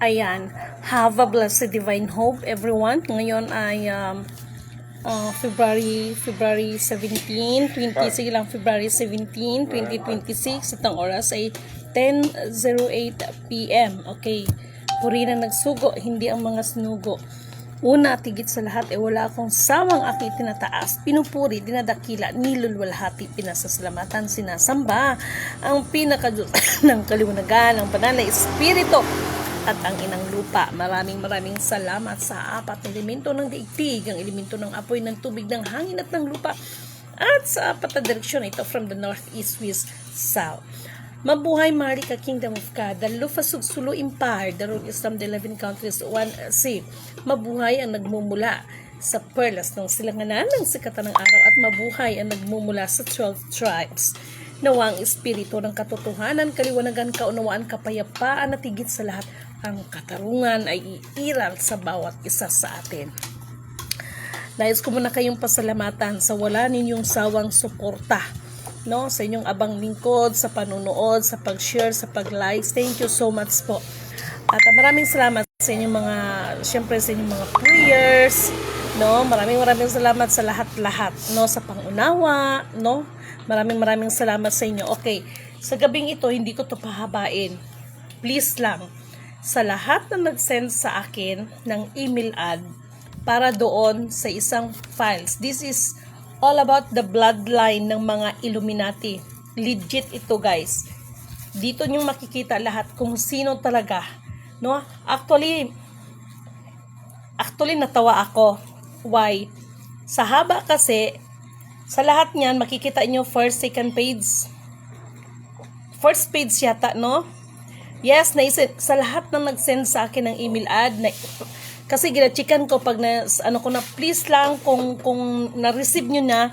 Ayan, have a blessed divine hope everyone. Ngayon ay February 17, sige lang, February 17, 2026. Itong oras ay 10:08 PM. Okay, puri na nagsugo, hindi ang mga sinugo. Una at higit sa lahat, wala akong sawang aking tinataas, pinupuri, dinadakila, nilulwalhati, pinasasalamatan, sinasamba ang pinakadiyos ng kaliwanagan, ang banal na espiritu at ang inang lupa. Maraming salamat sa apat na elemento ng daigdig, ang elemento ng apoy, ng tubig, ng hangin at ng lupa, at sa apat na direksyon ito from the north, east, west, south. Mabuhay Marika, Kingdom of God, the Lufa Sugsulu Empire, the Rule Islam, the 11 countries, 1C. Mabuhay ang nagmumula sa perlas ng silanganan ng sikatan ng araw, at mabuhay ang nagmumula sa 12 tribes. Nawa ang espiritu ng katotohanan, kaliwanagan, kaunawaan, kapayapaan at higit sa lahat, ang katarungan ay iiral sa bawat isa sa atin. Nais ko muna kayong pasalamatan sa wala ninyong sawang suporta, no, sa inyong abang lingkod, sa panunood, sa pag-share, sa pag-likes. Thank you so much po. At maraming salamat sa inyong mga, syempre sa inyong mga prayers, no. Maraming salamat sa lahat-lahat, no, sa pangunawa, no. Maraming salamat sa inyo. Okay, sa gabing ito, hindi ko to pahabain. Please lang, sa lahat na nag-send sa akin ng email ad para doon sa isang files. This is all about the bloodline ng mga Illuminati. Legit ito, guys. Dito nyo makikita lahat kung sino talaga, no? Actually natawa ako. Why? Sa haba kasi, sa lahat niyan makikita nyo first, second page. First page yata, no? Yes, naisip sa lahat na nag-send sa akin ng email ad na, kasi gina-checkan ko pag please lang kung na-receive nyo na,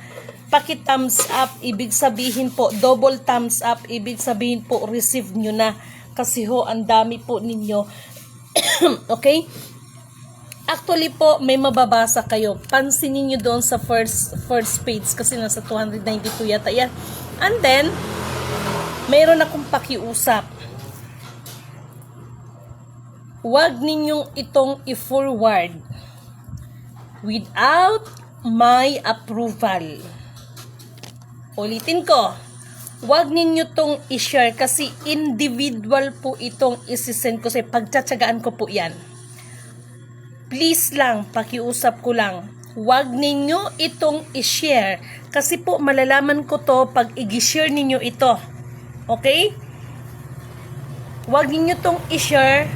paki-thumbs up, ibig sabihin po, double thumbs up, ibig sabihin po, receive nyo na. Kasi ho, ang dami po ninyo. Okay? Actually po, may mababasa kayo. Pansinin nyo doon sa first page, kasi nasa 292 yata yan. And then, mayroon akong pakiusap. Huwag ninyong itong i-forward without my approval. Ulitin ko, huwag ninyo itong i-share kasi individual po itong isi-send ko, pagtsatsagaan ko po yan. Please lang, pakiusap ko lang, huwag ninyo itong i-share kasi po malalaman ko to pag i-share ninyo ito. Okay? Huwag ninyo itong i-share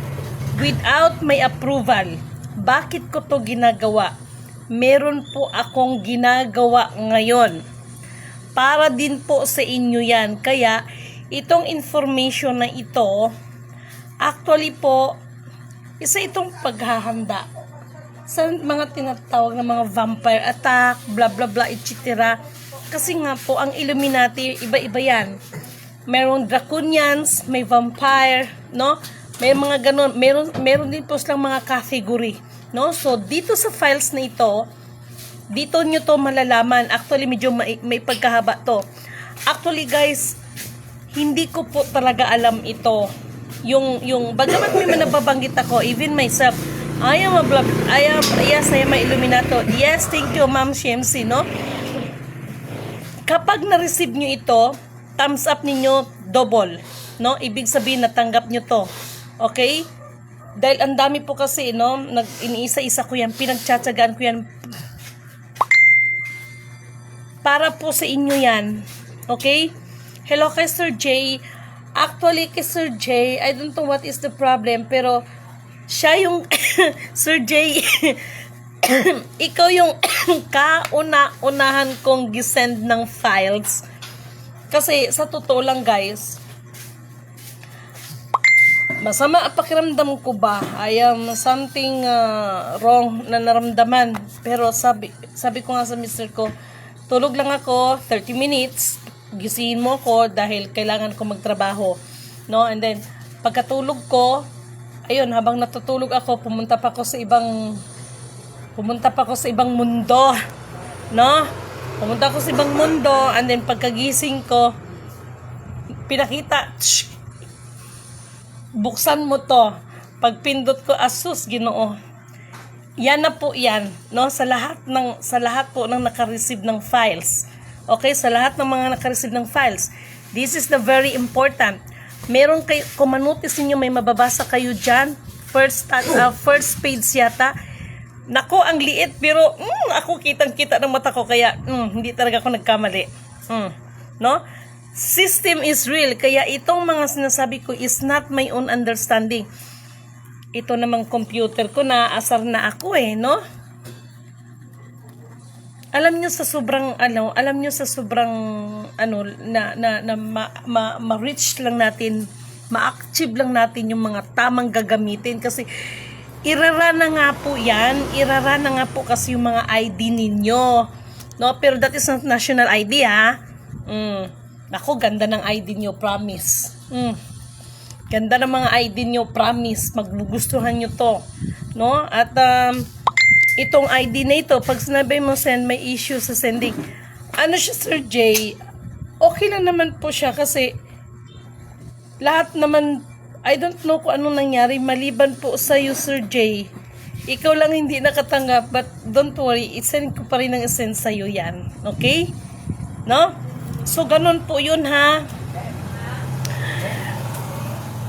without my approval. Bakit ko to ginagawa? Meron po akong ginagawa ngayon. Para din po sa inyo yan. Kaya, itong information na ito, actually po, isa itong paghahanda sa mga tinatawag na mga vampire attack, blah blah blah, etc. Kasi nga po, ang Illuminati, iba-iba yan. Merong draconians, may vampire, no? May mga ganun, meron din po silang mga category, no? So dito sa files na ito, dito nyo to malalaman. Actually medyo may pagkahaba to. Actually guys, hindi ko po talaga alam ito. Yung bagamat may nababanggit ako, even myself, I am a Illuminato. Yes, thank you Ma'am Shemsi, no? Kapag na-receive nyo ito, thumbs up ninyo double, no? Ibig sabihin natanggap nyo to. Okay? Dahil ang dami po kasi, no, iniisa-isa ko yan, pinagtsatsagaan ko yan. Para po sa inyo yan. Okay? Hello kay Sir J. Actually, kay Sir J, I don't know what is the problem, pero siya yung, Sir J, ikaw yung kauna-unahan kong gisend ng files. Kasi, sa totoo lang guys, masama ang pakiramdam ko ba? I am something wrong na naramdaman. Pero sabi ko nga sa mister ko, tulog lang ako, 30 minutes, gisingin mo ko dahil kailangan ko magtrabaho. No? And then, pagkatulog ko, ayun, habang natutulog ako, pumunta pa ako sa ibang mundo. No? Pumunta ako sa ibang mundo, and then pagkagising ko, pinakita, buksan mo to. Pagpindot ko, asus, Ginoo. Yan na po yan, no? Sa lahat po ng naka-receive ng files. Okay, sa lahat ng mga naka-receive ng files. This is the very important. Meron kayo, kung manotice niyo may mababasa kayo diyan, first page yata. Nako, ang liit, pero ako kitang-kita ng mata ko, kaya hindi talaga ako nagkamali. No? System is real, kaya itong mga sinasabi ko is not my own understanding. Ito namang computer ko, naasar na ako no? Alam nyo sa sobrang ma-reach lang natin, ma-achieve lang natin yung mga tamang gagamitin, kasi irara na nga po kasi yung mga ID ninyo, no? Pero that is not national ID, ha? Ako, ganda ng ID nyo, promise. Ganda ng mga ID nyo, promise. Magugustuhan nyo to, no? At itong ID na ito, pag sinabi mo send, may issue sa sending. Ano siya, Sir Jay? Okay lang naman po siya, kasi lahat naman, I don't know kung anong nangyari, maliban po sa iyo, Sir Jay. Ikaw lang hindi nakatanggap, but don't worry, isend ko pa rin ang isend sa iyo yan. Okay? No? So, ganun po yun, ha?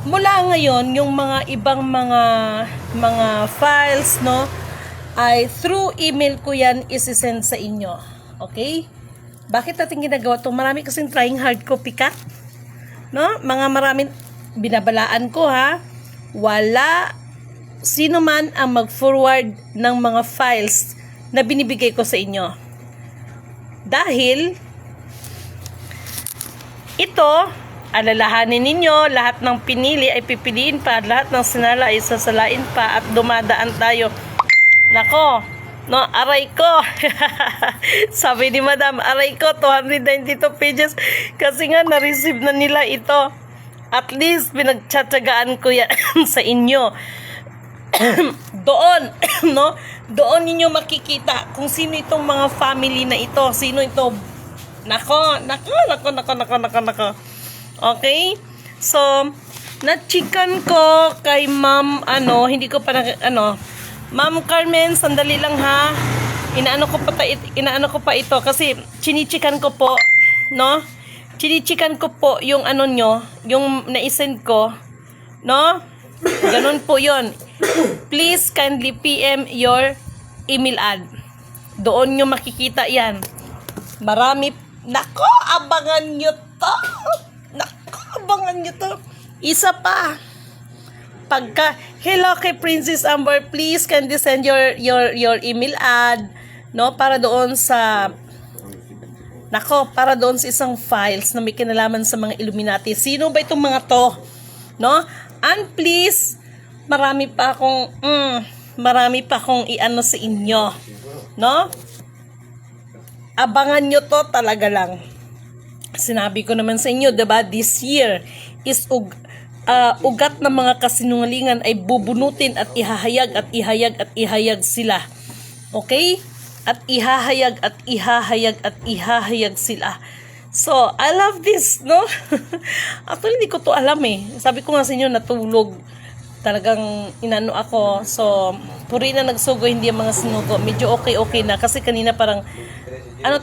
Mula ngayon, yung mga ibang mga files, no, ay through email ko yan isi-send sa inyo. Okay? Bakit natin ginagawa ito? Marami kasing trying hard copycat, no? Maraming binabalaan ko, ha? Wala sino man ang mag-forward ng mga files na binibigay ko sa inyo. Dahil ito, alalahanin ninyo, lahat ng pinili ay pipiliin pa, lahat ng sinala ay sasalain pa, at dumadaan tayo. Nako, no, aray ko. Sabi ni Madam, aray ko, 292 pages. Kasi nga, na-receive na nila ito. At least, pinagtsatsagaan ko yan sa inyo. Doon, no? Doon ninyo makikita kung sino itong mga family na ito. Sino ito? Nako. Okay? So, na-chikan ko kay Ma'am, hindi ko pa Ma'am Carmen, sandali lang, ha. Inaano ko pa ito kasi chinichikan ko po, no? Chinichikan ko po yung nyo, yung na-send ko, no? Ganun po 'yon. Please kindly PM your email ad. Doon nyo makikita 'yan. Marami, nako, abangan nyo to. Abangan nyo to. Isa pa. Pagka, hello kay Princess Amber, please kindly send your email ad, no, para doon sa isang files na may kinalaman sa mga Illuminati. Sino ba itong mga to? No? And please, marami pa akong iano sa inyo. No? Abangan nyo to talaga lang. Sinabi ko naman sa inyo, diba, this year is ugat ng mga kasinungalingan ay bubunutin at ihahayag sila. Okay? At ihahayag sila. So, I love this, no? Actually, hindi ko to alam Sabi ko nga sa inyo, natulog. Talagang inano ako. So, puri na nagsugo, hindi ang mga sinugo. Medyo okay na. Kasi kanina parang,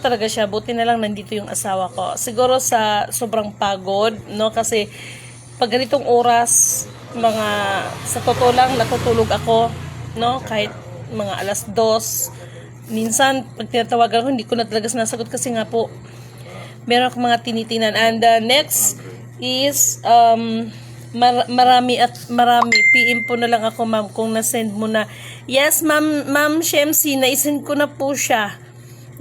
talaga siya, buti na lang nandito yung asawa ko. Siguro sa sobrang pagod, no? Kasi, pag ganitong oras, sa totoo lang, natutulog ako, no? Kahit mga 2:00. Minsan, pag tinatawagan ko, hindi ko na talaga sinasagot kasi nga po, meron akong mga tinitinan. And next is, marami. PM po na lang ako, ma'am, kung na-send mo na. Yes, ma'am Shemsi, na-send ko na po siya.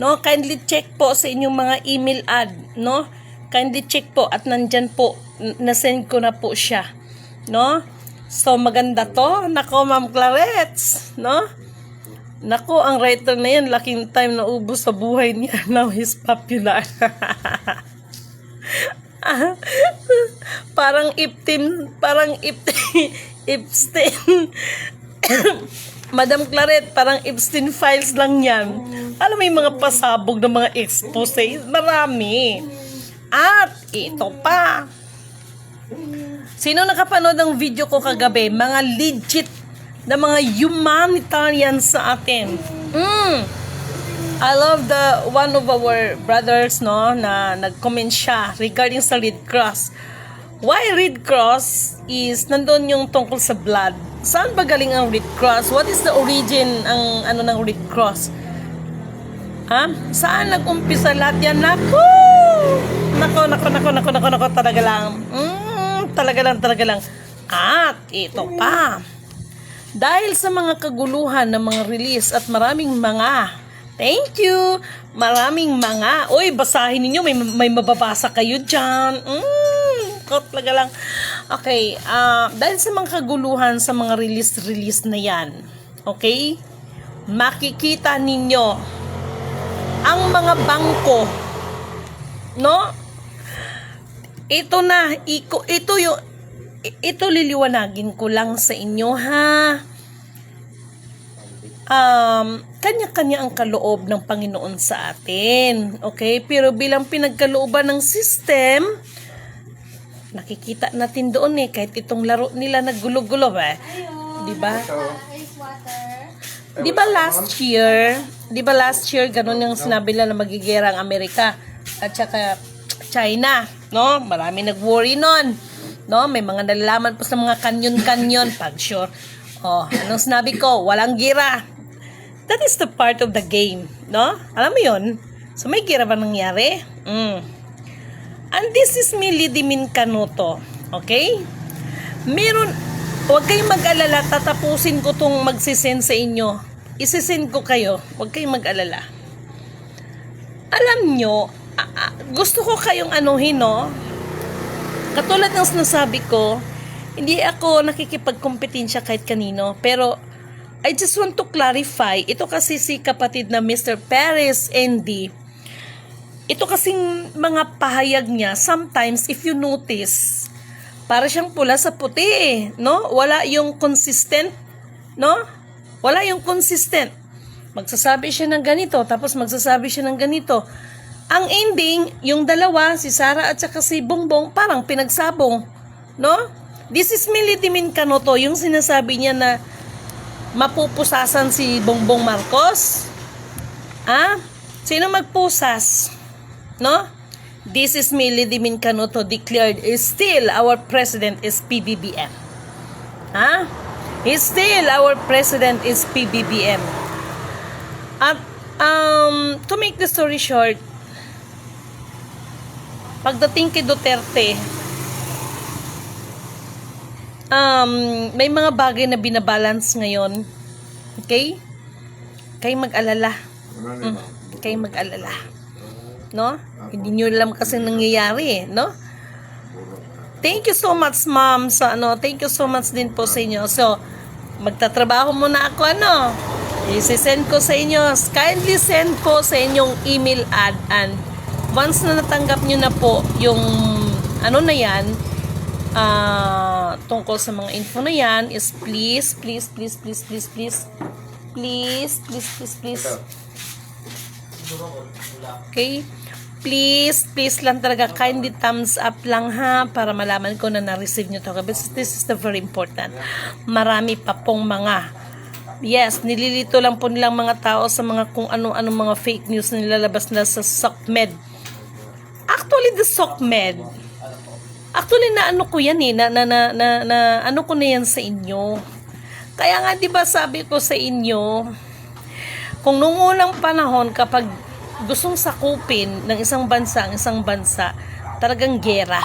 No? Kindly check po sa inyong mga email ad, no? Kindly check po at nandyan po, na-send ko na po siya, no? So, maganda to. Nako, Ma'am Clarets, no? Nako, ang writer na yan, laking time na ubos sa buhay niya. Now he's popular. Parang Epstein. Madam Claret, parang Epstein files lang yan. Alam mo yung mga pasabog ng mga expose, marami. At ito pa. Sino nakapanood ng video ko kagabi? Mga legit na mga humanitarians sa atin. I love the one of our brothers, no, na nag-comment siya regarding sa Red Cross. Why Red Cross is nandun yung tungkol sa blood. Saan ba galing ang Red Cross? What is the origin ng Red Cross? Ha? Saan nag-umpisa lahat yan? Nako, talaga lang. Talaga lang. At ito pa. Dahil sa mga kaguluhan ng mga release at maraming mga, thank you, maraming mga, oy, basahin ninyo, may mababasa kayo dyan. Talaga lang. Okay, dahil sa mga kaguluhan sa mga release na yan, okay, makikita ninyo ang mga bangko, no? Ito liliwanagin ko lang sa inyo, ha. Kanya-kanya ang kaloob ng Panginoon sa atin, okay? Pero bilang pinagkalooban ng system, nakikita natin doon kahit itong laro nila naggulo-gulo, diba? Diba last year ganun yung sinabi nila na magigera ang Amerika at saka China, no? Marami nag-worry nun, no? May mga nalalaman pa sa mga kanyon pag sure. Anong sinabi ko? Walang gira. That is the part of the game, no? Alam mo yun? So may gira ba nangyari? And this is Millie Dimin Canuto, okay? Huwag kayong mag-alala, tatapusin ko tong magsisend sa inyo. Isisend ko kayo, huwag kayong mag-alala. Alam nyo, gusto ko kayong anuhin, no? Katulad ng sinasabi ko, hindi ako nakikipagkompetensya kahit kanino, pero I just want to clarify, ito kasi si kapatid na Mr. Perez Andy, ito kasing mga pahayag niya, sometimes if you notice, para siyang pula sa puti, no? Wala yung consistent, no? Wala yung consistent. Magsasabi siya ng ganito, tapos magsasabi siya ng ganito. Ang ending, yung dalawa, si Sara at saka si Bongbong, parang pinagsabong, no? This is Millie Dimin Canuto, yung sinasabi niya na mapupusasan si Bongbong Marcos. Sino magpusas? No? This is Millie Dimin Canuto declared still our president is PBBM. Still our president is PBBM. At to make the story short, pagdating kay Duterte, may mga bagay na binabalance ngayon. Okay? Kayo mag-alala. Kayo mag-alala. No? Hindi nyo alam kasi nangyayari, no? Thank you so much, ma'am, sa thank you so much din po sa inyo. So, magtatrabaho muna ako, i-send ko sa inyo. Kindly send ko sa inyong email ad, and once na natanggap nyo na po yung na yan, tungkol sa mga info na yan, is please, okay? Please lang talaga, kindly thumbs up lang, ha, para malaman ko na na-receive nyo to. This is the very important. Marami pa pong mga, yes, nililito lang po nilang mga tao sa mga kung ano-ano mga fake news na nilalabas na sa SOCMED. Actually, the SOCMED, actually na ano ko yan ano ko na yan sa inyo. Kaya nga, di ba sabi ko sa inyo, kung nung unang panahon, kapag gustong sakupin ng isang bansa, talagang gera,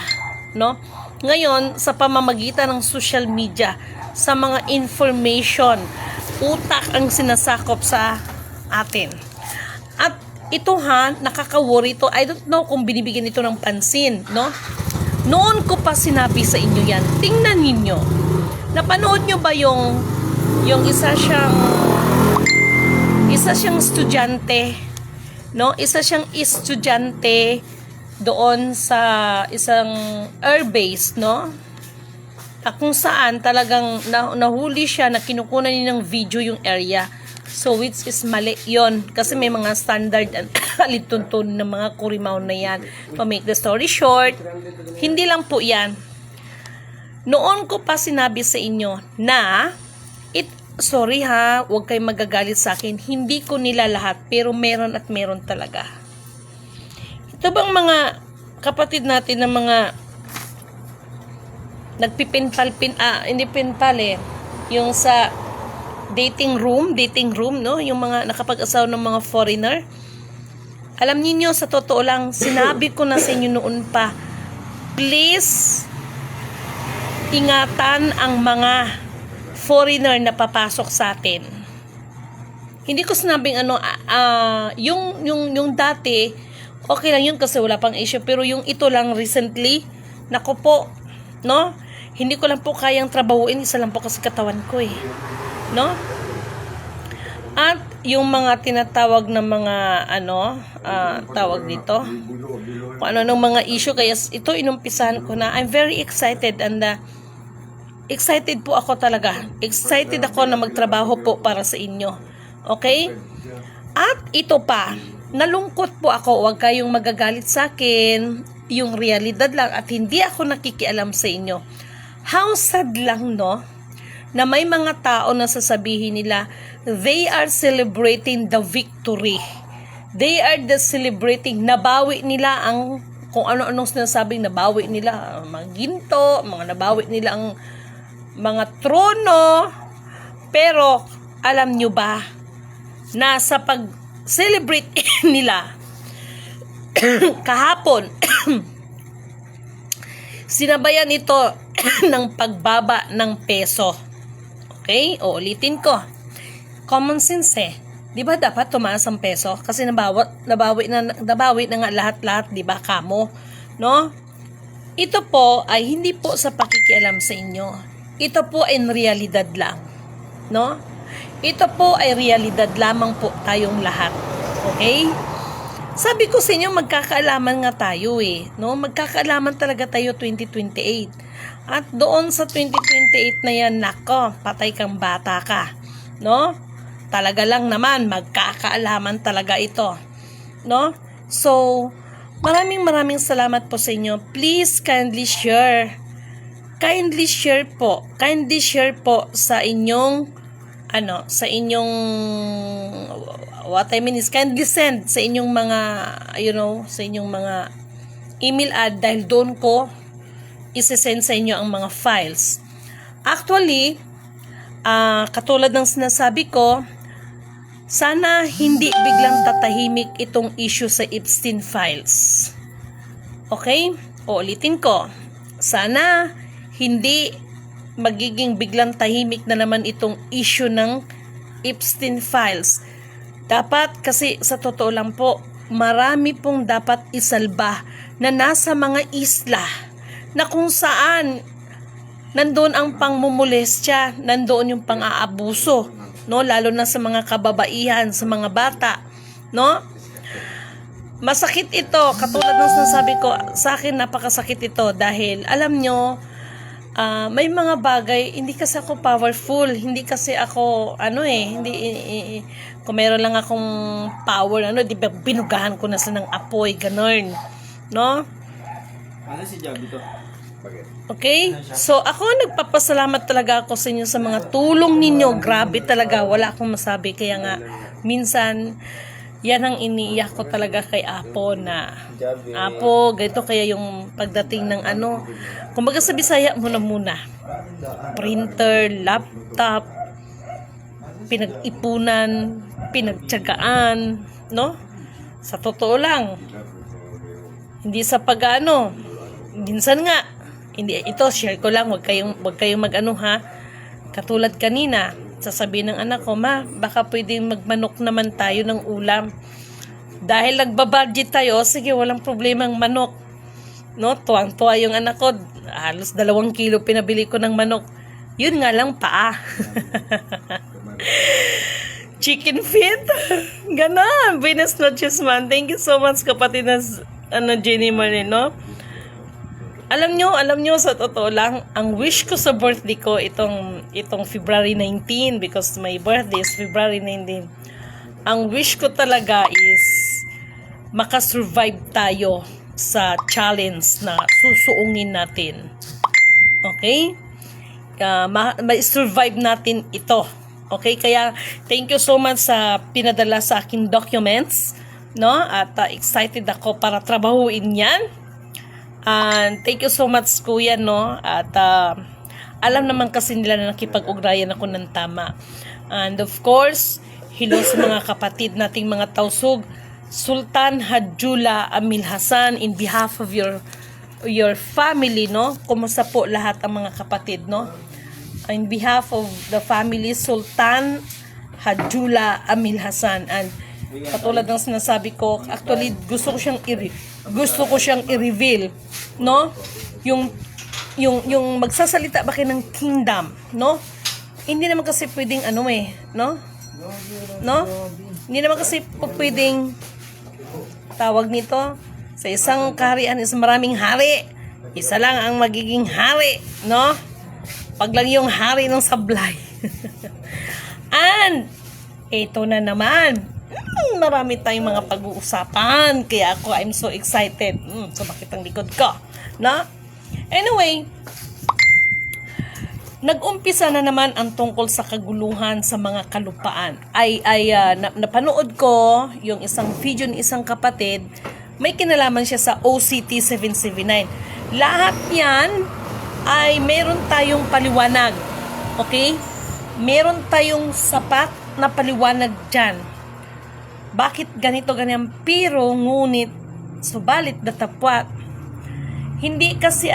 no? Ngayon, sa pamamagitan ng social media, sa mga information, utak ang sinasakop sa atin. At ito, nakaka-worry ito. I don't know kung binibigyan ito ng pansin, no? Noon ko pa sinabi sa inyo yan. Tingnan ninyo. Napanood nyo ba yung isa siyang estudyante, no? Isa siyang estudyante doon sa isang airbase, no? Kung saan talagang nahuli siya na kinukunan niya ng video yung area. So, which is mali yon, kasi may mga standard and alituntun ng mga kurimaw na yan. To make the story short, hindi lang po yan. Noon ko pa sinabi sa inyo na, sorry ha, huwag kayong magagalit sa akin, hindi ko nila lahat, pero meron at meron talaga. Ito bang mga kapatid natin na mga hindi pinpal yung sa dating room, no? Yung mga nakapag-asawa ng mga foreigner. Alam niyo sa totoo lang, sinabi ko na sa inyo noon pa, please, ingatan ang mga foreigner na papasok sa atin. Hindi ko sinabing yung dati, okay lang yun kasi wala pang issue, pero yung ito lang recently, nako po, no? Hindi ko lang po kayang trabahuin, isa lang po kasi katawan ko no? At yung mga tinatawag na mga tawag dito, kung ano ng mga issue, kaya ito inumpisahan ko na. I'm very excited and excited po ako talaga. Excited ako na magtrabaho po para sa inyo. Okay? At ito pa, nalungkot po ako, huwag kayong magagalit sa akin, yung realidad lang at hindi ako nakikialam sa inyo. How sad lang, no? Na may mga tao na sasabihin nila, they are celebrating the victory. They are celebrating, nabawi nila ang, kung ano-anong sinasabing nabawi nila, mga ginto, mga nabawi nila ang mga trono. Pero, alam nyo ba, na sa pag-celebrate nila, kahapon, sinabayan ito ng pagbaba ng peso. Okay? O, ulitin ko. Common sense Di ba dapat tumaas ang peso? Kasi nabawi na nga lahat-lahat, di ba, kamo? No? Ito po ay hindi po sa pakikialam sa inyo. Ito po ay realidad lang. No? Ito po ay realidad lamang po tayong lahat. Okay? Sabi ko sa inyo, magkakaalaman nga tayo no? Magkakaalaman talaga tayo 2028. At doon sa 2028 na yan, nako, patay kang bata ka. No? Talaga lang naman, magkakaalaman talaga ito. No? So, maraming salamat po sa inyo. Please, kindly share. Kindly share po. Kindly share po sa inyong, what I mean is, kindly send sa inyong mga, sa inyong mga email ad dahil doon ko isesend sa inyo ang mga files. Actually, katulad ng sinasabi ko, sana hindi biglang tatahimik itong issue sa Epstein files. Okay? Ulitin ko. Sana hindi magiging biglang tahimik na naman itong issue ng Epstein files. Dapat kasi sa totoo lang po, marami pong dapat isalba na nasa mga isla na kung saan nandoon ang pangmumulestya, nandoon yung pang-aabuso, no? Lalo na sa mga kababaihan, sa mga bata, no? Masakit ito, katulad ng sinasabi ko, sa akin napakasakit ito dahil alam nyo, may mga bagay, hindi kasi ako powerful, hindi kasi ako, kung meron lang akong power, di ba, binugahan ko na sa ng apoy, ganun, no? Ano si Javi to? Okay? So, ako nagpapasalamat talaga ako sa inyo sa mga tulong ninyo. Grabe talaga, wala akong masabi. Kaya nga, minsan, yan ang iniiyak ko talaga kay Apo na, Apo, ganito kaya yung pagdating ng kumbaga sa Bisaya muna. Printer, laptop, pinag-ipunan, pinagtyagaan, no? Sa totoo lang, hindi sa minsan nga, hindi, ito share ko lang, wag kayong katulad kanina, sasabihin ng anak ko, ma, baka pwedeng magmanok naman tayo ng ulam. Dahil nagbabudget tayo, sige, walang problemang manok. No, tuwang-tuwa yung anak ko, halos 2 kilo pinabili ko ng manok. Yun nga lang paa. Chicken feet. Ganon. Buenas noches, man. Thank you so much, kapatid na Jenny Marino. Alam nyo, sa totoo lang, ang wish ko sa birthday ko itong February 19, because my birthday is February 19. Ang wish ko talaga is makasurvive tayo sa challenge na susuungin natin. Okay? Ma-survive natin ito. Okay? Kaya, thank you so much sa pinadala sa akin documents. No? At excited ako para trabahuin yan. And thank you so much, Kuya, no? At alam naman kasi nila na nakipag-ugnayan ako ng tama. And of course, hello sa mga kapatid nating mga tausug. Sultan Hadjula Amil Hasan, in behalf of your family, no? Kumusta po lahat ang mga kapatid, no? In behalf of the family, Sultan Hadjula Amil Hasan. And katulad ng sinasabi ko, actually gusto ko siyang i-reveal, no? Yung magsasalita ba kayo ng kingdom, no? Hindi naman kasi pwedeng no? No? Hindi naman kasi pwedeng tawag nito sa isang kaharian is maraming hari. Isa lang ang magiging hari, no? Pag lang yung hari ng sablay. And ito na naman. Marami tayong mga pag-uusapan. Kaya ako, I'm so excited. So, bakit ang likod ko? No? Anyway, nag-umpisa na naman ang tungkol sa kaguluhan sa mga kalupaan. Napanood ko yung isang video ng isang kapatid, may kinalaman siya sa OCT 779. Lahat yan ay meron tayong paliwanag. Okay? Meron tayong sapat na paliwanag dyan. Bakit ganito ganyan? Pero ngunit, subalit datapwat. Hindi kasi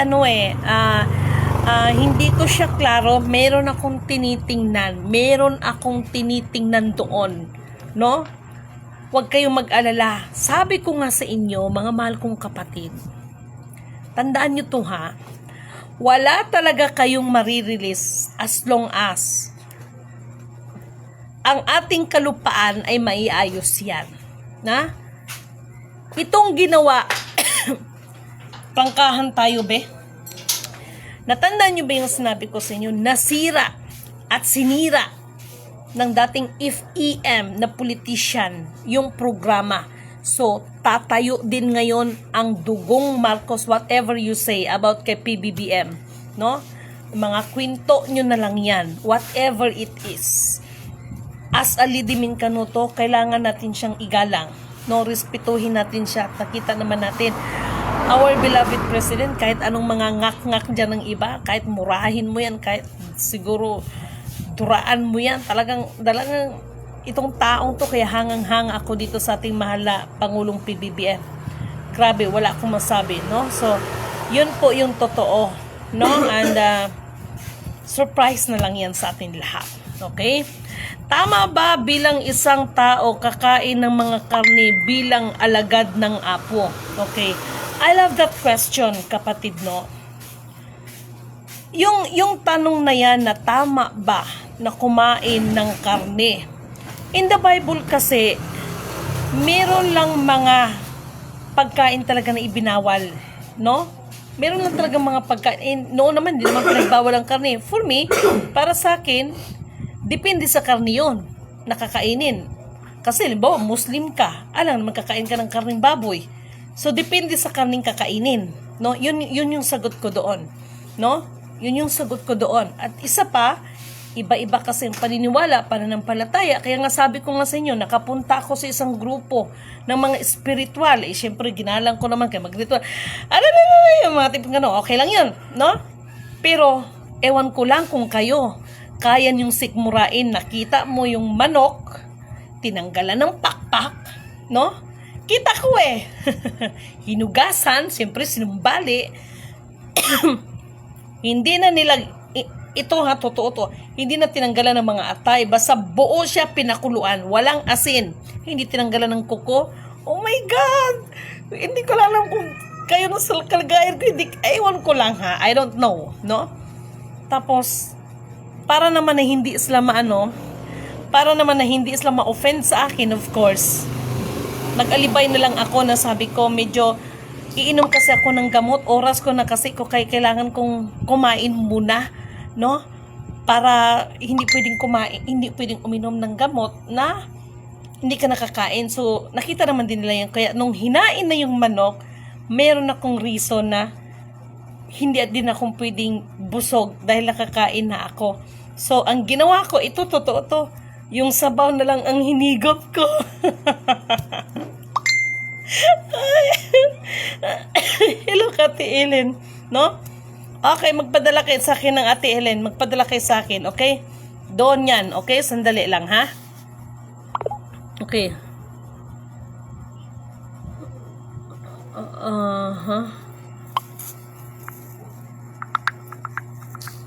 hindi ko siya klaro. Meron akong tinitingnan. Meron akong tinitingnan doon. No? Huwag kayong mag-alala. Sabi ko nga sa inyo, mga mahal kong kapatid, tandaan nyo to ha, wala talaga kayong marirelease as long as ang ating kalupaan ay maiayos yan. Na? Itong ginawa, prangkahan tayo be. Natandaan nyo ba yung sinabi ko sa inyo? Nasira at sinira ng dating FEM na politician yung programa. So, tatayo din ngayon ang dugong Marcos, whatever you say about kay PBBM. No? Mga kwento nyo na lang yan. Whatever it is. As a Lidimin Canuto, kailangan natin siyang igalang. No, respetuhin natin siya. Nakita naman natin, our beloved president, kahit anong mga ngak-ngak dyan ng iba, kahit murahin mo yan, kahit siguro duraan mo yan, talagang itong taong to, kaya hangang-hanga ako dito sa ating mahal na Pangulong PBBM. Grabe, wala akong masabi, no? So, yun po yung totoo, no? And, surprise na lang yan sa atin lahat. Okay? Tama ba bilang isang tao kakain ng mga karne bilang alagad ng apo? Okay. I love that question, kapatid, no? Yung tanong na yan na tama ba na kumain ng karne? In the Bible kasi, meron lang mga pagkain talaga na ibinawal, no? Meron lang talaga mga pagkain. Noon naman, hindi naman pinagbawal ang karne. For me, para sa akin, depende sa karne yun, nakakainin. Kasi, limbawa, Muslim ka, alam naman kakain ka ng karning baboy. So, depende sa karning kakainin. No? Yun yung sagot ko doon. No? Yun yung sagot ko doon. At isa pa, iba-iba kasi ang paniniwala, pananampalataya. Kaya nga sabi ko nga sa inyo, nakapunta ako sa isang grupo ng mga spiritual. Siyempre, ginalang ko naman kayo mag-ritual. Yung mga tipong gano'n, okay lang yun. No? Pero, ewan ko lang kung kayo, kaya niyong sikmurain, nakita mo yung manok, tinanggalan ng pakpak, no? Kita ko hinugasan, siyempre sinumbali. Hindi na nila, ito ha, totoo to, hindi na tinanggalan ng mga atay, basta buo siya pinakuluan, walang asin, hindi tinanggalan ng kuko. Oh my God! Hindi ko lang alam kung kayo nung sa kalagayan ko, ewan ko lang ha, I don't know, no? Tapos, para naman na hindi sila ma-offend sa akin, of course, nag-alibay na lang ako na sabi ko, medyo iinom kasi ako ng gamot, oras ko na kasi ko kailangan kong kumain muna, no? Para hindi pwedeng uminom ng gamot na hindi ka nakakain. So, nakita naman din nila yan. Kaya nung hinain na yung manok, meron akong reason na hindi din akong pwedeng busog dahil nakakain na ako. So, ang ginawa ko, ito, totoo to. Yung sabaw na lang ang hinigop ko. Hello, Ate Ellen. No? Okay, magpadala kayo sa akin ng Ate Ellen. Magpadala kayo sa akin, okay? Doon yan, okay? Sandali lang, ha? Okay.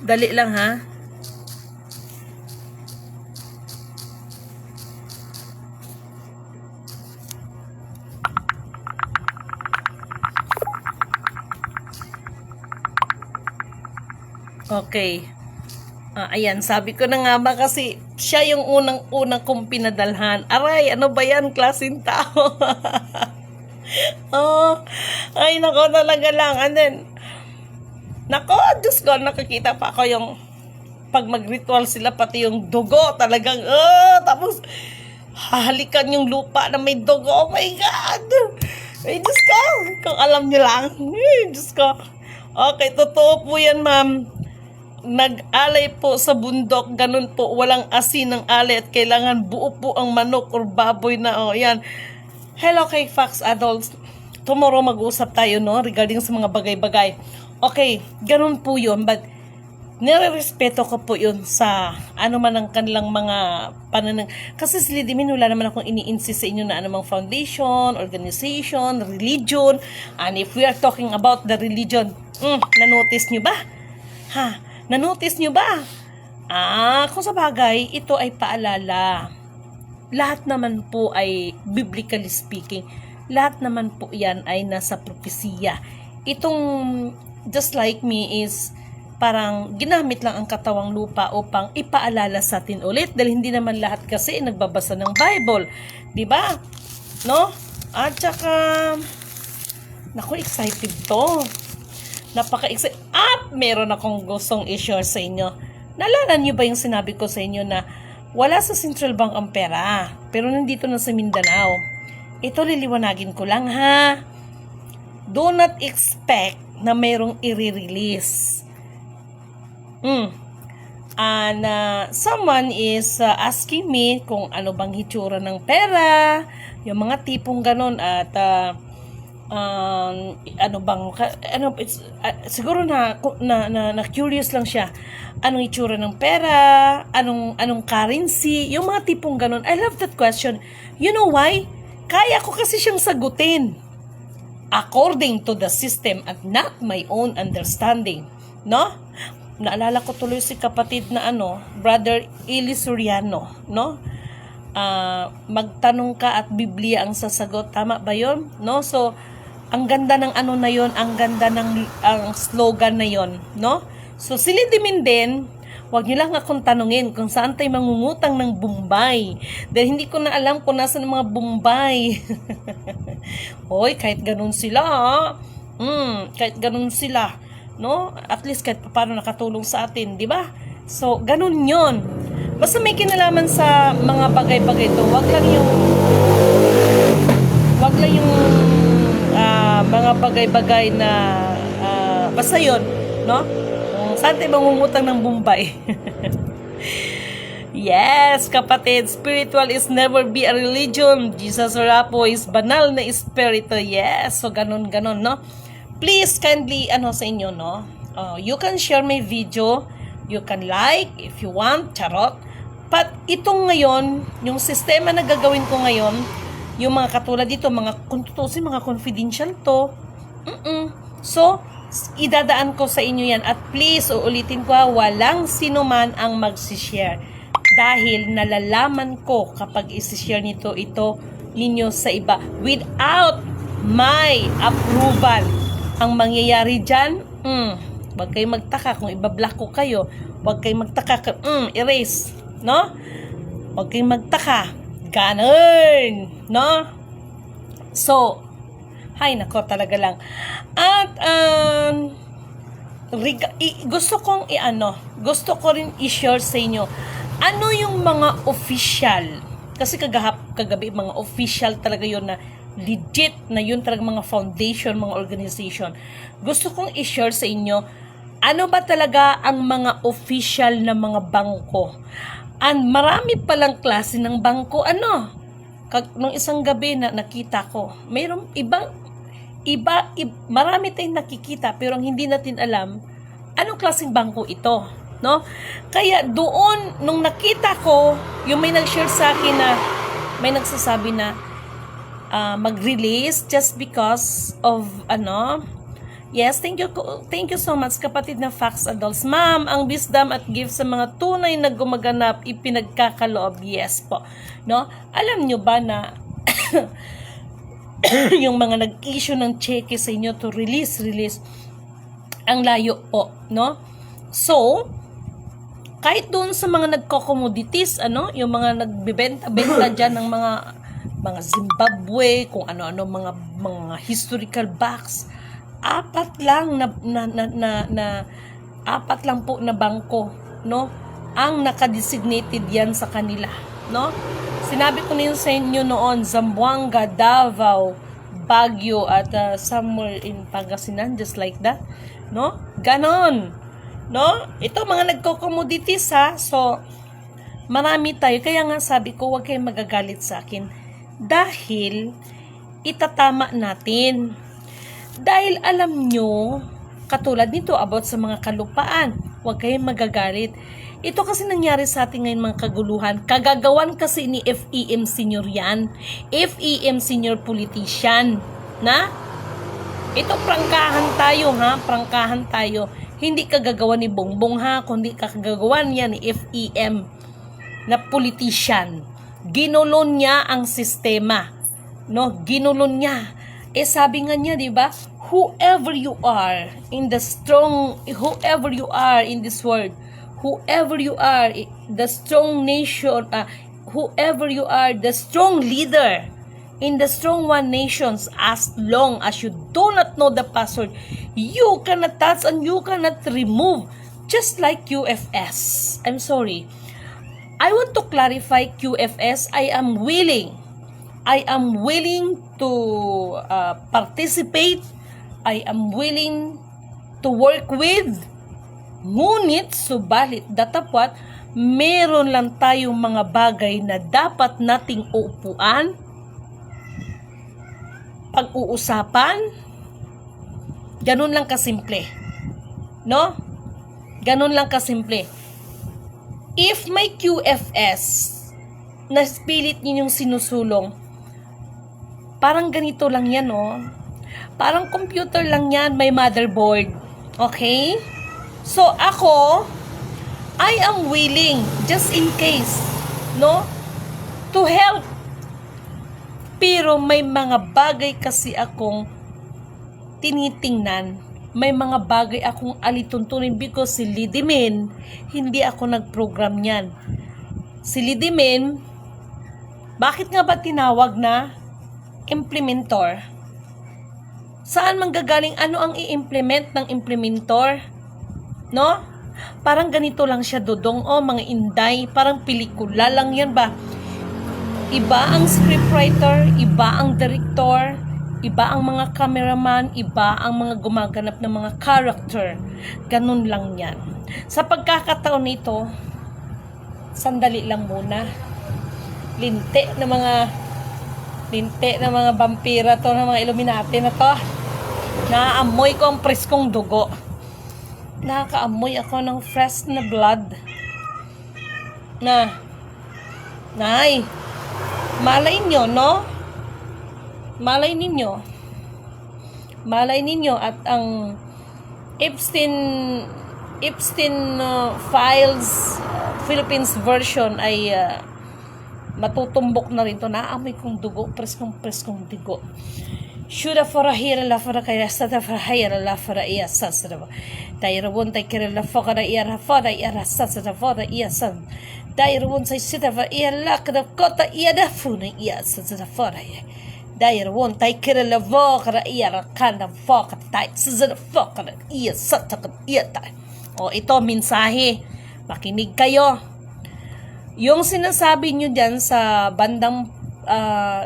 Dali lang, ha? Okay. Ayan, sabi ko na nga ba kasi siya yung unang-unang kong pinadalhan. Aray, ano ba yan, klaseng tao? Ay, nako talaga lang. And then, nako, Diyos ko, nakakita pa ako yung pag mag-ritual sila, pati yung dugo, talagang, tapos, hahalikan yung lupa na may dugo. Oh my God! Ay, Diyos ko, kung alam niyo lang. Ay, Diyos ko. Okay, totoo po yan, ma'am. Nag-alay po sa bundok, ganun po, walang asin ng alay at kailangan buo po ang manok or baboy na, yan. Hello kay Fox Adults. Tomorrow mag-usap tayo, no, regarding sa mga bagay-bagay. Okay, ganun po yun, but nire-respeto ko po yun sa ano man ang kanilang mga pananang. Kasi sila dimin, wala naman akong ini-insist sa inyo na anumang foundation, organization, religion. And if we are talking about the religion, na-notice nyo ba? Na-notice nyo ba? Kung sa bagay, ito ay paalala. Lahat naman po ay, biblically speaking, lahat naman po yan ay nasa propesiya. Itong just like me is parang ginamit lang ang katawang lupa upang ipaalala sa atin ulit dahil hindi naman lahat kasi nagbabasa ng Bible. Diba? No? At saka, naku, excited to. Napaka-excited. At meron akong gustong i-share sa inyo. Naalala niyo ba yung sinabi ko sa inyo na wala sa Central Bank ang pera, pero nandito na sa Mindanao? Ito liliwanagin ko lang, ha. Do not expect na mayroong i-release. And someone is asking me kung ano bang hitsura ng pera, yung mga tipong ganun, at siguro na curious lang siya. Anong itsura ng pera? Anong currency? Yung mga tipong ganun. I love that question. You know why? Kaya ko kasi siyang sagutin according to the system at not my own understanding. No? Naalala ko tuloy si kapatid na Brother Eli Soriano, no? Magtanong ka at Biblia ang sasagot. Tama ba yun? No? So, ang ganda ng na yon, ang ganda ng ang slogan na yon, no? So, silidimin din, wag niyo lang akong tanungin kung saan tayo mangungutang ng Bombay. Dahil hindi ko na alam kung nasaan ang mga Bombay. Hoy, kahit ganun sila, kahit ganun sila, no? At least kahit paano nakatulong sa atin, di ba? So, ganun yon. Basta may kinalaman sa mga bagay-bagay to, wag lang yung mga bagay-bagay na basta yun, no? Saan tayo mangungutang ng Bombay? Yes, kapatid, spiritual is never be a religion. Jesus Rapo is banal na espiritu. Yes, so ganun, no? Please, kindly, sa inyo, no? You can share my video, you can like if you want, charot. But itong ngayon, yung sistema na gagawin ko ngayon, yung mga katulad dito, kung tutusin, mga confidential to. So, idadaan ko sa inyo yan. At please, uulitin ko, walang sino man ang magsishare. Dahil nalalaman ko kapag isishare nito ninyo sa iba without my approval. Ang mangyayari dyan, wag kayong magtaka kung ibablock ko kayo. Wag kayong magtaka, erase. No? Wag kayong magtaka. Ganun, no? So, hay nako talaga lang. At gusto ko rin i-share sa inyo ano yung mga official. Kasi kagabi mga official talaga yon na legit na yun talaga mga foundation, mga organization. Gusto kong i-share sa inyo, ano ba talaga ang mga official na mga bangko? And marami palang klase ng bangko. Nung isang gabi na nakita ko, mayroong marami tayong nakikita pero ang hindi natin alam anong klaseng bangko ito, no? Kaya doon nung nakita ko, yung may nag-share sa akin na may nagsasabi na mag-release just because of yes, thank you so much kapatid na Facts Adults. Ma'am, ang wisdom at gift sa mga tunay na gumaganap ipinagkakaloob. Yes po, no? Alam nyo ba na yung mga nag-issue ng cheque sa inyo to release ang layo po, no? So kahit doon sa mga nagko-commodities, yung mga nagbebenta-benta dyan ng mga Zimbabwe, kung ano-ano, mga historical box, apat lang po na bangko, no, ang nakadesignated yan sa kanila, no? Sinabi ko na yun sa inyo noon, Zamboanga, Davao, Baguio, at somewhere in Pangasinan, just like that, no? Ganon, no? Ito mga nagko-commodities, ha? So marami tayo, kaya nga sabi ko, huwag kayong magagalit sa akin dahil itatama natin. Dahil alam nyo, katulad nito about sa mga kalupaan, huwag kayong magagalit. Ito kasi nangyari sa atin ngayon mga kaguluhan. Kagagawan kasi ni FEM Senior yan. FEM Senior Politician. Na? Ito prangkahan tayo, ha? Prangkahan tayo. Hindi kagagawa ni Bongbong, ha? Kundi kagagawa niya ni FEM na politician. Ginulon niya ang sistema. No? Ginulon niya. Sabi nga niya, di ba? Whoever you are in this world, whoever you are, the strong nation, whoever you are, the strong leader in the strong one nations, as long as you do not know the password, you cannot touch and you cannot remove, just like QFS. I'm sorry. I want to clarify QFS. I am willing to participate. I am willing to work with. Ngunit, subalit, datapwat, meron lang tayong mga bagay na dapat nating uupuan, pag-uusapan. Ganun lang kasimple. No? Ganun lang kasimple. If may QFS na pilit ninyong sinusulong, parang ganito lang yan, oh. Parang computer lang yan, may motherboard. Okay? So, ako, I am willing, just in case, no, to help. Pero may mga bagay kasi akong tinitingnan. May mga bagay akong alituntunin because si Lidimin, hindi ako nag-program yan. Si Lidimin, bakit nga ba tinawag na implementor? Saan manggagaling? Ano ang i-implement ng implementor? No? Parang ganito lang siya, Dodong. Mga inday. Parang pelikula lang yan ba? Iba ang scriptwriter, iba ang director, iba ang mga cameraman, iba ang mga gumaganap ng mga character. Ganun lang yan. Sa pagkakataon nito, sandali lang muna. Linti na mga vampira to, na mga Illuminati na to. Naaamoy ko ang preskong dugo. Nakakaamoy ako ng fresh na blood. Nay, malay nyo, no? Malay ninyo at ang Epstein Files Philippines version ay matutumbok na rin to. Naamoy kong dugo, preskong dugo. Shuda fora hira la fora kaya sata fora hira la fora iya sasra. Tayrabon tay kira la fora iya sasra fora iya san. Tayrabon say sita fora iya la kada kota iya da funa iya sasra fora iya. Tayrabon tay kira la fora iya kana fora tay sasra fora iya sata iya tay. Ito mensahe. Makinig kayo. Yung sinasabi nyo dyan sa bandang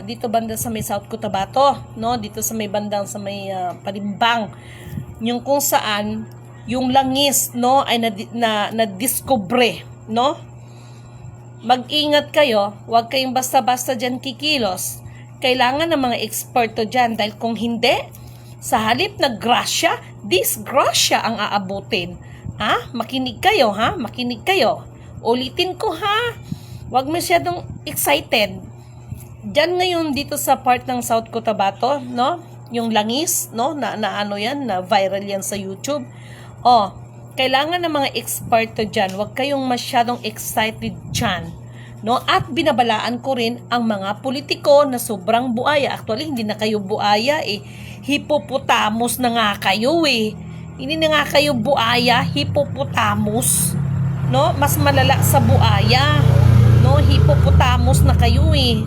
dito banda sa may South Cotabato, no? Dito sa may bandang sa may Palimbang. Yung kung saan yung langis, no, ay na-discover, no? Mag-ingat kayo, huwag kayong basta-basta dyan kikilos. Kailangan ng mga eksperto dyan dahil kung hindi, sa halip na grasya, disgrasya ang aabutin. Ha? Makinig kayo, ha? Makinig kayo. Ulitin ko, ha? Huwag masyadong excited. Diyan ngayon dito sa part ng South Cotabato, no? Yung langis, no? Na ano yan, na viral yan sa YouTube. Kailangan ng mga eksperto dyan. Huwag kayong masyadong excited dyan. No? At binabalaan ko rin ang mga politiko na sobrang buaya. Actually, hindi na kayo buaya eh. Hippopotamus na nga kayo eh. Hindi na nga kayo buaya, hippopotamus. No? Mas malala sa buaya. No? Hippopotamus na kayo eh.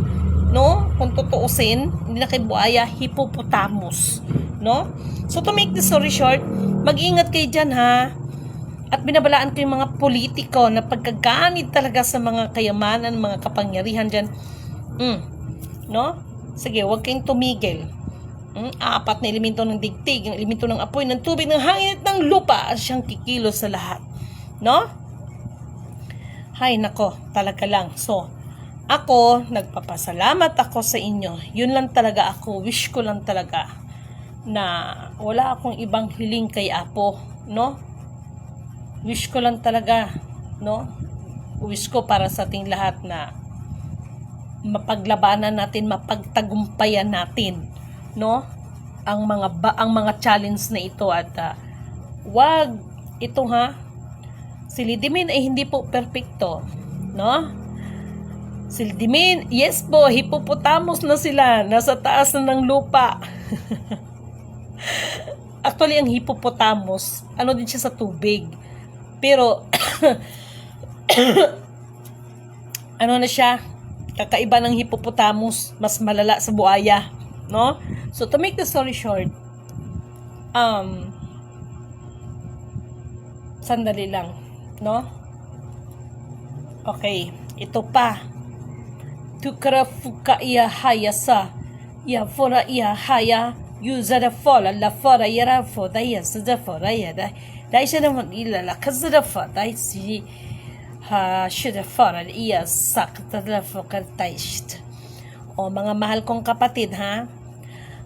No? Kung tutuusin, hindi na kayo buaya, hippopotamus. No? So to make the story short, mag-ingat kayo dyan ha. At binabalaan ko yung mga politiko na pagkaganit talaga sa mga kayamanan, mga kapangyarihan dyan. No? Sige, huwag kayong tumigil. 4 na elemento ng digtig, ang elemento ng apoy, ng tubig, ng hangin at ng lupa at siyang kikilos sa lahat. No? Hay nako, talaga lang. So, ako, nagpapasalamat ako sa inyo. Yun lang talaga ako. Wish ko lang talaga na wala akong ibang hiling kay Apo, no? Wish ko lang talaga, no? Wish ko para sa ating lahat na mapaglabanan natin, mapagtagumpayan natin, no? Ang mga challenge na ito at wag ito ha. Si Lidimin ay hindi po perpekto, no? Si Lidimin, yes po, hippopotamus na sila, nasa taas na ng lupa. Actually, ang hippopotamus, ano din siya sa tubig. Pero, ano na siya, kakaiba ng hippopotamus, mas malala sa buaya, no? So, to make the story short, sandali lang, no? Okay, ito pa. Tukarafuka iya hayasa, ya fora iya haya, yuzara fora, la fora yara foda, ya sada fora yara, dai shada mon ila la kazara foda, si ha shada fora, iya sakta la foka taist. Mga mahal kong kapatid ha,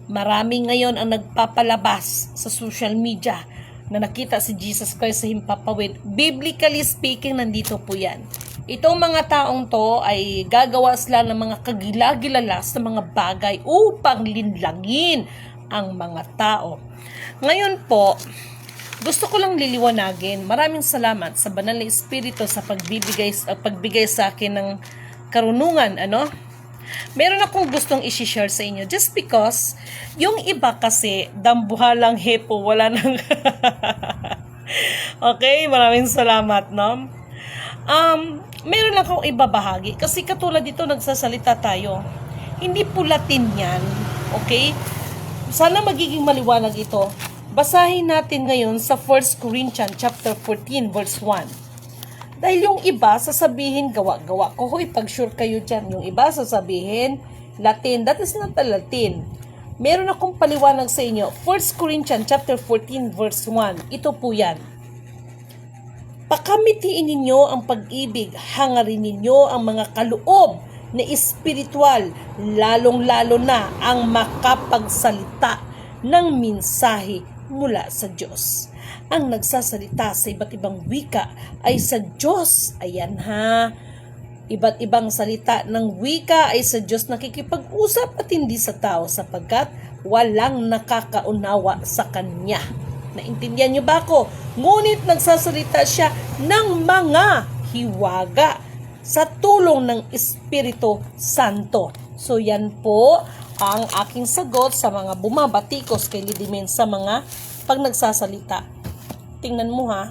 marami ngayon ang nagpapalabas sa social media na nakita si Jesus Christ sa himpapawid. Biblically speaking, nandito po yan. Itong mga taong to ay gagawa sila ng mga kagilagilalas na mga bagay upang linlangin ang mga tao. Ngayon po, gusto ko lang liliwanagin. Maraming salamat sa Banal na Espiritu sa pagbigay sa akin ng karunungan, ano? Meron akong gustong i-share sa inyo just because yung iba kasi dambuhalang hepo, wala nang okay, maraming salamat, no? Meron lang akong ibabahagi kasi katulad dito nagsasalita tayo. Hindi po Latin yan, okay? Sana magiging maliwanag ito. Basahin natin ngayon sa 1 Corinthians chapter 14 verse 1. Dahil yung iba sasabihin gawa-gawa ko, hoy, pag-sure kayo dyan. Yung iba sasabihin Latin, that is not the Latin. Meron akong paliwanag sa inyo. 1 Corinthians chapter 14 verse 1. Ito po yan. Pakamitiin ninyo ang pag-ibig, hangarin ninyo ang mga kaloob na espiritual, lalong-lalo na ang makapagsalita ng mensahe mula sa Diyos. Ang nagsasalita sa iba't ibang wika ay sa Diyos. Ayan ha. Iba't ibang salita ng wika ay sa Diyos nakikipag-usap at hindi sa tao sapagkat walang nakakaunawa sa Kanya. Naintindihan niyo ba ako? Ngunit nagsasalita siya ng mga hiwaga sa tulong ng Espiritu Santo. So yan po ang aking sagot sa mga bumabatikos kay Lidimen sa mga pag nagsasalita. Tingnan mo ha.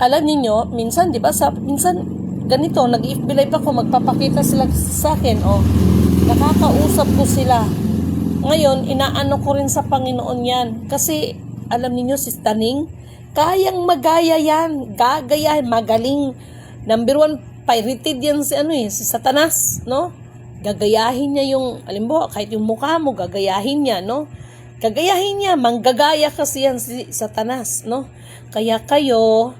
Alam niyo, minsan 'di ba, minsan ganito, nag-FB live ako, magpapakita sila sa akin, nakakausap ko sila. Ngayon, inaano ko rin sa Panginoon yan. Kasi, alam niyo si Taning, kayang magaya yan. Gagayahin, magaling. Number 1, pirated yan si Satanas, no? Gagayahin niya yung, alimbawa, kahit yung mukha mo, gagayahin niya, no? Gagayahin niya, manggagaya kasi yan si Satanas, no? Kaya kayo,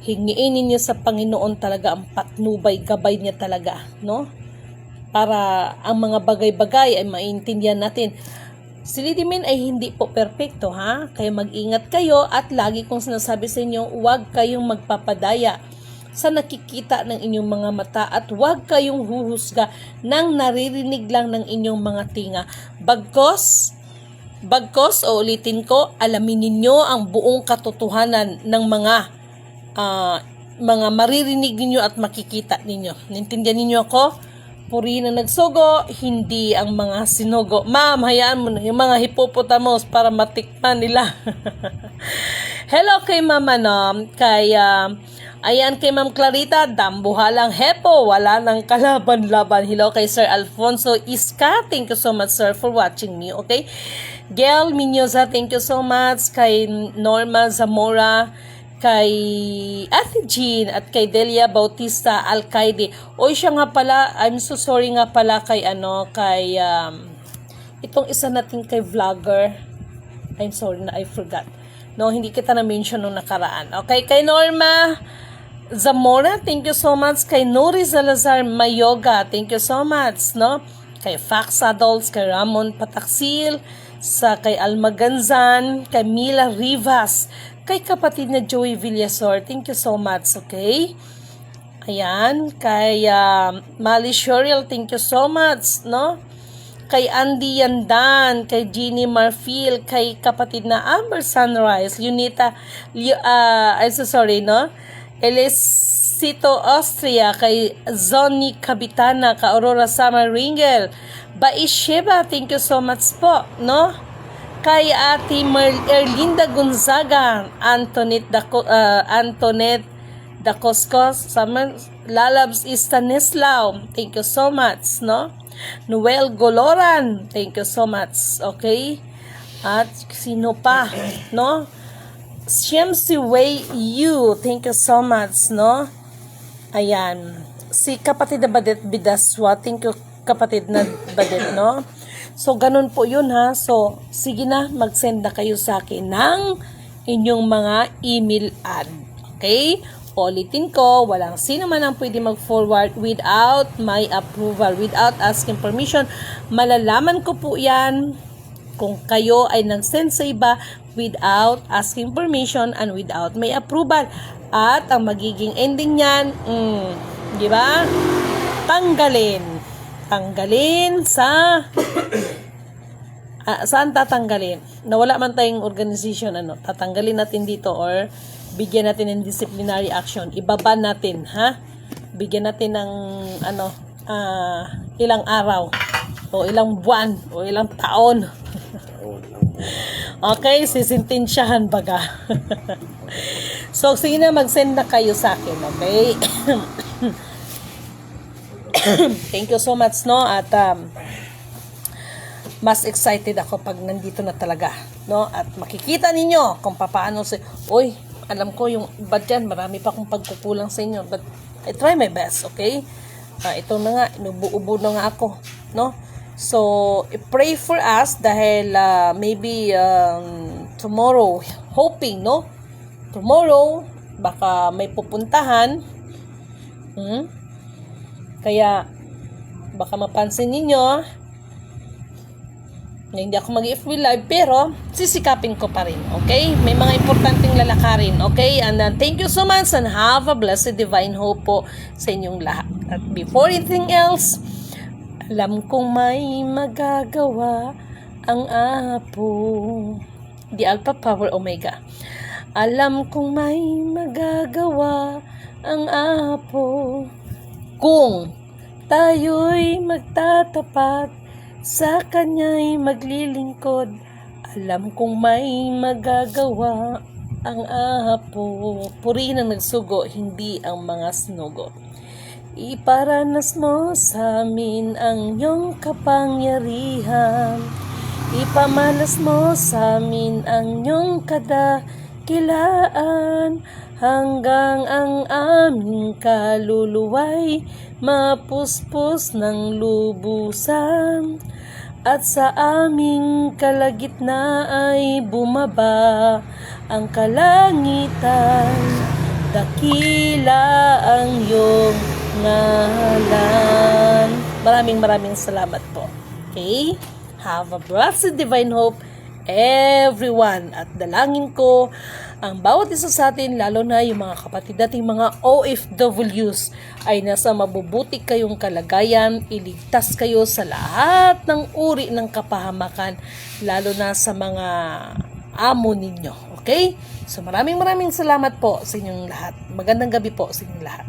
hingiin ninyo sa Panginoon talaga ang patnubay, gabay niya talaga, no? Para ang mga bagay-bagay ay maintindihan natin. Si Lady Min ay hindi po perpekto, ha? Kaya mag-ingat kayo at lagi kong sinasabi sa inyo, huwag kayong magpapadaya sa nakikita ng inyong mga mata at huwag kayong huhusga ng naririnig lang ng inyong mga tinga. Bagkos, o ulitin ko, alamin ninyo ang buong katotohanan ng mga maririnig ninyo at makikita ninyo. Naintindihan ninyo ako? Puri na nagsugo, hindi ang mga sinugo. Ma'am, hayaan mo na yung mga hippopotamus para matikman nila. Hello kay Mama kay ayan kay Ma'am Clarita, dambuhalang hepo, wala nang kalaban-laban. Hello kay Sir Alfonso Iska, thank you so much sir for watching me, okay? Gail Minyoza, thank you so much. Kay Norma Zamora, kay Ate Jean, at kay Delia Bautista Alcaide. Oy, siya nga pala, I'm so sorry nga pala kay itong isa natin kay vlogger. I'm sorry na I forgot. No, hindi kita na-mention nung nakaraan. Okay, kay Norma Zamora, thank you so much. Kay Nuri Salazar Mayoga, thank you so much, no? Kay Fax Adults, kay Ramon Pataksil, kay Alma Ganzan, kay Mila Rivas, kay kapatid na Joey Villasor, thank you so much, okay? Ayan, kay Mali Shuriel, thank you so much, no? Kay Andy Yandan, kay Jeannie Marfil, kay kapatid na Amber Sunrise, Lunita, Elisito Austria, kay Zoni Kabitana, kay Aurora Summer Ringel, Baisheba, thank you so much po, no? Kay Ate Erlinda Gonzaga, Antoinette Dacoscos, Lalabs Stanislaw, thank you so much, no? Noel Goloran, thank you so much, okay? At sino pa, no? Shamsi Wei Yu, thank you so much, no? Ayan, si kapatid na Badet Bidaswa, thank you kapatid na Badet, no? So, ganun po yun, ha? So, sige na, mag-send na kayo sa akin ng inyong mga email ad. Okay? Ulitin ko, walang sino man ang pwede mag-forward without my approval, without asking permission. Malalaman ko po yan kung kayo ay nag-send sa iba without asking permission and without my approval. At ang magiging ending niyan, di ba? Tanggalin sa saan tatanggalin? Nawala man tayong organization, tatanggalin natin dito or bigyan natin ng disciplinary action. Ibaban natin, ha? Bigyan natin ng ilang araw o ilang buwan o ilang taon. Okay, sisintensyahan baga. So, sige na, mag-send na kayo sa akin, okay? Thank you so much, no? At mas excited ako pag nandito na talaga, no? At makikita ninyo kung paano oy, alam ko yung iba dyan, marami pa akong pagkukulang sa inyo, but I try my best, okay? Ito na nga, inubo-ubo na nga ako, no? So, pray for us dahil maybe tomorrow, hoping, no? Tomorrow, baka may pupuntahan. Kaya, baka mapansin ninyo na hindi ako mag-FB live, pero sisikapin ko pa rin, okay? May mga importanteng lalakarin, okay? And thank you so much and have a blessed divine hope po sa inyong lahat. At before anything else, alam kong may magagawa ang Apo, the Alpha Power Omega. Alam kong may magagawa ang Apo kung tayo'y magtatapat sa Kanya'y maglilingkod. Alam kong may magagawa ang Apo. Puri na nagsugo, hindi ang mga sinugo. Iparanas mo sa amin ang iyong kapangyarihan. Ipamalas mo sa amin ang iyong kadakilaan. hanggang ang aming kaluluway mapuspos ng lubusan. At sa aming kalagitna ay bumaba ang kalangitan, dakila ang iyong ngalan. Maraming salamat po. Okay? Have a blessed divine hope, everyone. At dalangin ko ang bawat isa sa atin, lalo na yung mga kapatid nating mga OFWs, ay nasa mabubuti kayong kalagayan, iligtas kayo sa lahat ng uri ng kapahamakan, lalo na sa mga amo ninyo. Okay? So maraming salamat po sa inyong lahat. Magandang gabi po sa inyong lahat.